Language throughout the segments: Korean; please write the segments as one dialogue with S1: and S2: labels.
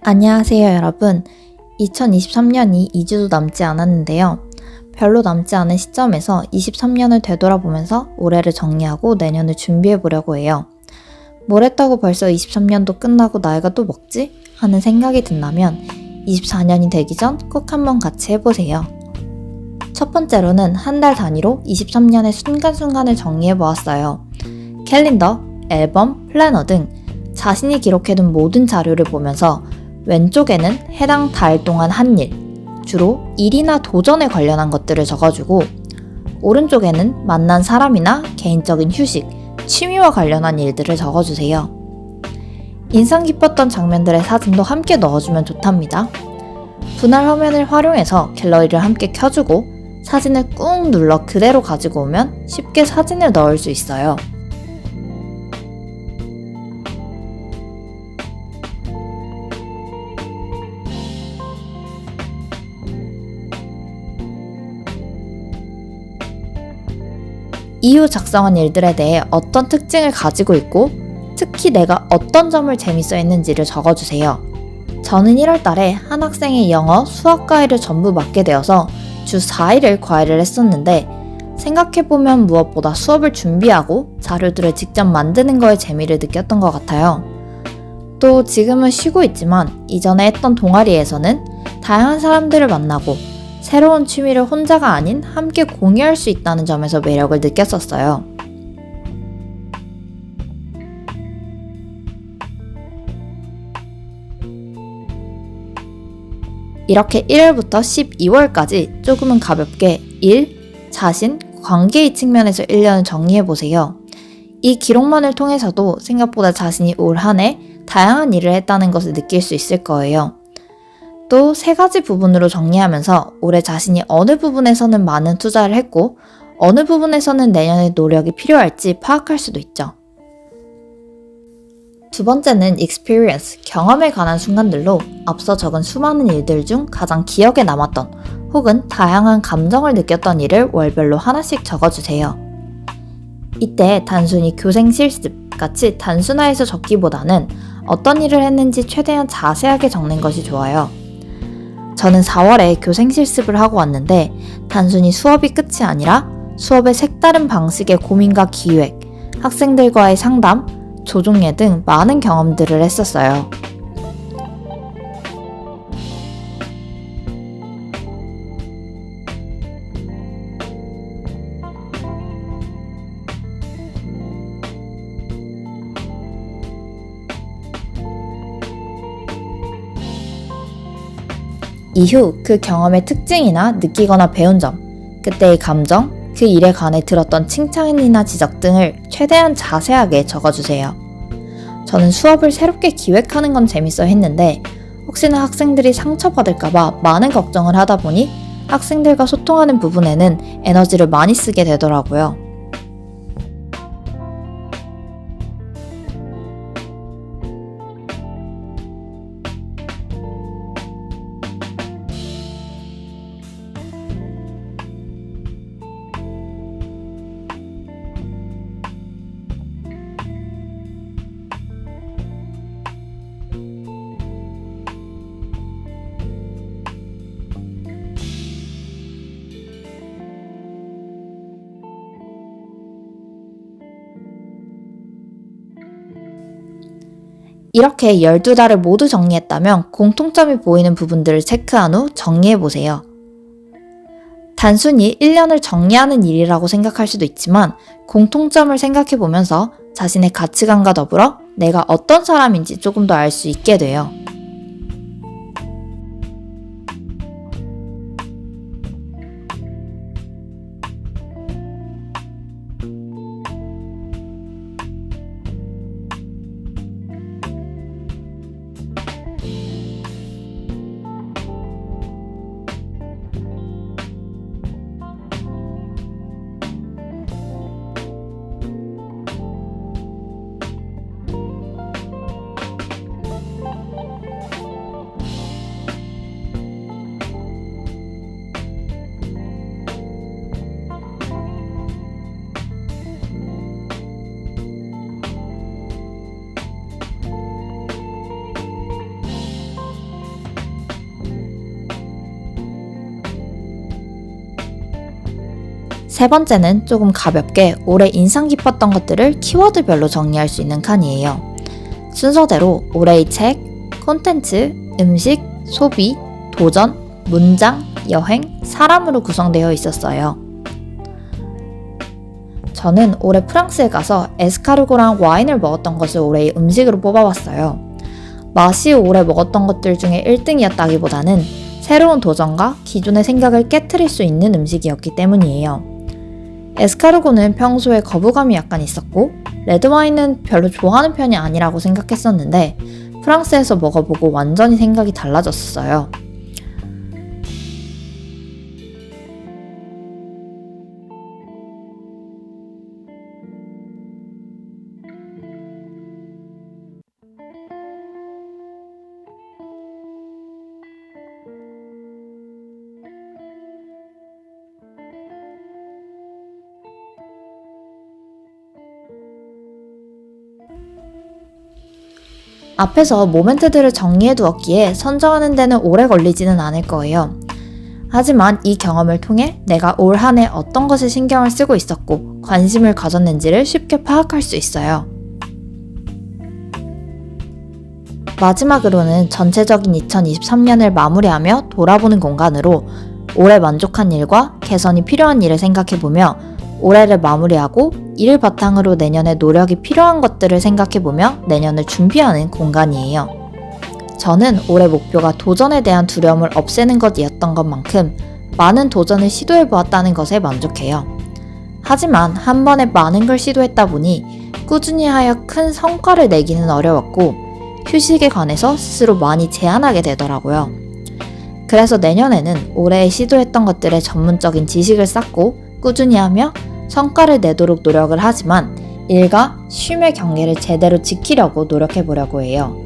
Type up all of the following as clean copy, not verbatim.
S1: 안녕하세요, 여러분. 2023년이 2주도 남지 않았는데요. 별로 남지 않은 시점에서 23년을 되돌아보면서 올해를 정리하고 내년을 준비해보려고 해요. 뭘 했다고 벌써 23년도 끝나고 나이가 또 먹지? 하는 생각이 든다면 24년이 되기 전 꼭 한번 같이 해보세요. 첫 번째로는 한 달 단위로 23년의 순간순간을 정리해보았어요. 캘린더, 앨범, 플래너 등 자신이 기록해둔 모든 자료를 보면서 왼쪽에는 해당 달 동안 한 일, 주로 일이나 도전에 관련한 것들을 적어주고 오른쪽에는 만난 사람이나 개인적인 휴식, 취미와 관련한 일들을 적어주세요. 인상 깊었던 장면들의 사진도 함께 넣어주면 좋답니다. 분할 화면을 활용해서 갤러리를 함께 켜주고 사진을 꾹 눌러 그대로 가지고 오면 쉽게 사진을 넣을 수 있어요. 이후 작성한 일들에 대해 어떤 특징을 가지고 있고 특히 내가 어떤 점을 재밌어 했는지를 적어주세요. 저는 1월 달에 한 학생의 영어, 수학 과외를 전부 맡게 되어서 주 4일을 과외를 했었는데 생각해보면 무엇보다 수업을 준비하고 자료들을 직접 만드는 거에 재미를 느꼈던 것 같아요. 또 지금은 쉬고 있지만 이전에 했던 동아리에서는 다양한 사람들을 만나고 새로운 취미를 혼자가 아닌 함께 공유할 수 있다는 점에서 매력을 느꼈었어요. 이렇게 1월부터 12월까지 조금은 가볍게 일, 자신, 관계의 측면에서 1년을 정리해보세요. 이 기록만을 통해서도 생각보다 자신이 올 한 해 다양한 일을 했다는 것을 느낄 수 있을 거예요. 또 3가지 부분으로 정리하면서 올해 자신이 어느 부분에서는 많은 투자를 했고 어느 부분에서는 내년의 노력이 필요할지 파악할 수도 있죠. 두 번째는 experience, 경험에 관한 순간들로 앞서 적은 수많은 일들 중 가장 기억에 남았던 혹은 다양한 감정을 느꼈던 일을 월별로 하나씩 적어주세요. 이때 단순히 교생 실습 같이 단순화해서 적기보다는 어떤 일을 했는지 최대한 자세하게 적는 것이 좋아요. 저는 4월에 교생 실습을 하고 왔는데 단순히 수업이 끝이 아니라 수업의 색다른 방식의 고민과 기획, 학생들과의 상담, 조종예 등 많은 경험들을 했었어요. 이후 그 경험의 특징이나 느끼거나 배운 점, 그때의 감정, 그 일에 관해 들었던 칭찬이나 지적 등을 최대한 자세하게 적어주세요. 저는 수업을 새롭게 기획하는 건 재밌어 했는데 혹시나 학생들이 상처받을까봐 많은 걱정을 하다 보니 학생들과 소통하는 부분에는 에너지를 많이 쓰게 되더라고요. 이렇게 12달을 모두 정리했다면 공통점이 보이는 부분들을 체크한 후 정리해보세요. 단순히 1년을 정리하는 일이라고 생각할 수도 있지만 공통점을 생각해보면서 자신의 가치관과 더불어 내가 어떤 사람인지 조금 더 알 수 있게 돼요. 세 번째는 조금 가볍게 올해 인상 깊었던 것들을 키워드별로 정리할 수 있는 칸이에요. 순서대로 올해의 책, 콘텐츠, 음식, 소비, 도전, 문장, 여행, 사람으로 구성되어 있었어요. 저는 올해 프랑스에 가서 에스카르고랑 와인을 먹었던 것을 올해의 음식으로 뽑아봤어요. 맛이 올해 먹었던 것들 중에 1등이었다기보다는 새로운 도전과 기존의 생각을 깨트릴 수 있는 음식이었기 때문이에요. 에스카르고는 평소에 거부감이 약간 있었고 레드와인은 별로 좋아하는 편이 아니라고 생각했었는데 프랑스에서 먹어보고 완전히 생각이 달라졌었어요. 앞에서 모멘트들을 정리해 두었기에 선정하는 데는 오래 걸리지는 않을 거예요. 하지만 이 경험을 통해 내가 올 한 해 어떤 것에 신경을 쓰고 있었고 관심을 가졌는지를 쉽게 파악할 수 있어요. 마지막으로는 전체적인 2023년을 마무리하며 돌아보는 공간으로 올해 만족한 일과 개선이 필요한 일을 생각해보며 올해를 마무리하고 이를 바탕으로 내년에 노력이 필요한 것들을 생각해보며 내년을 준비하는 공간이에요. 저는 올해 목표가 도전에 대한 두려움을 없애는 것이었던 것만큼 많은 도전을 시도해보았다는 것에 만족해요. 하지만 한 번에 많은 걸 시도했다 보니 꾸준히 하여 큰 성과를 내기는 어려웠고 휴식에 관해서 스스로 많이 제한하게 되더라고요. 그래서 내년에는 올해 시도했던 것들의 전문적인 지식을 쌓고 꾸준히 하며 성과를 내도록 노력을 하지만 일과 쉼의 경계를 제대로 지키려고 노력해보려고 해요.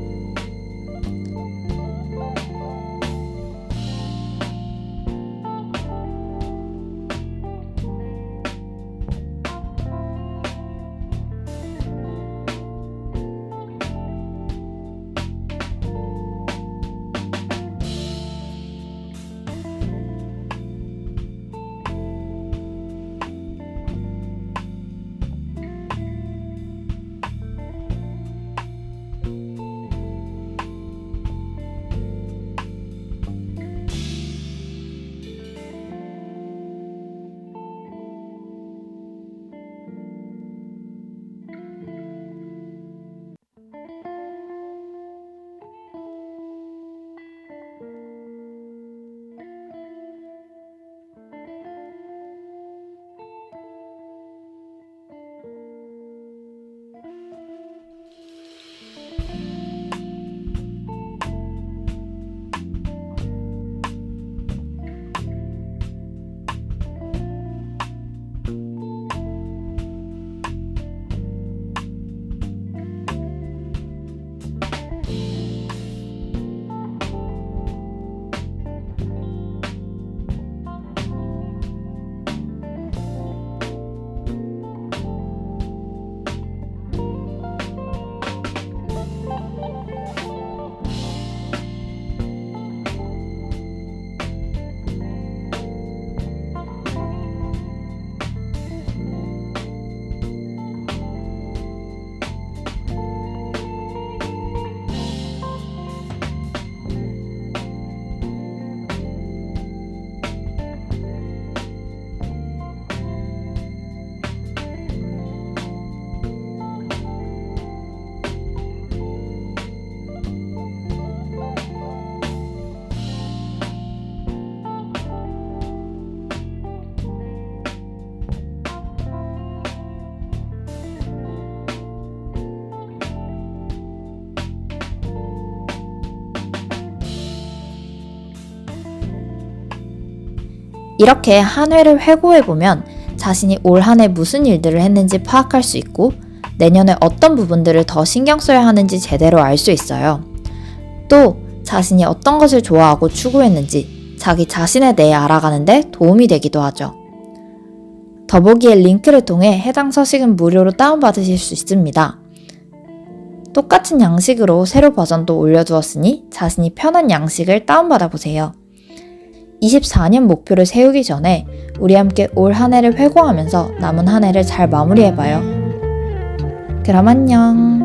S1: 이렇게 한 해를 회고해보면 자신이 올 한 해 무슨 일들을 했는지 파악할 수 있고 내년에 어떤 부분들을 더 신경 써야 하는지 제대로 알 수 있어요. 또 자신이 어떤 것을 좋아하고 추구했는지 자기 자신에 대해 알아가는데 도움이 되기도 하죠. 더보기의 링크를 통해 해당 서식은 무료로 다운받으실 수 있습니다. 똑같은 양식으로 새로 버전도 올려두었으니 자신이 편한 양식을 다운받아 보세요. 24년 목표를 세우기 전에 우리 함께 올 한 해를 회고하면서 남은 한 해를 잘 마무리해봐요. 그럼 안녕.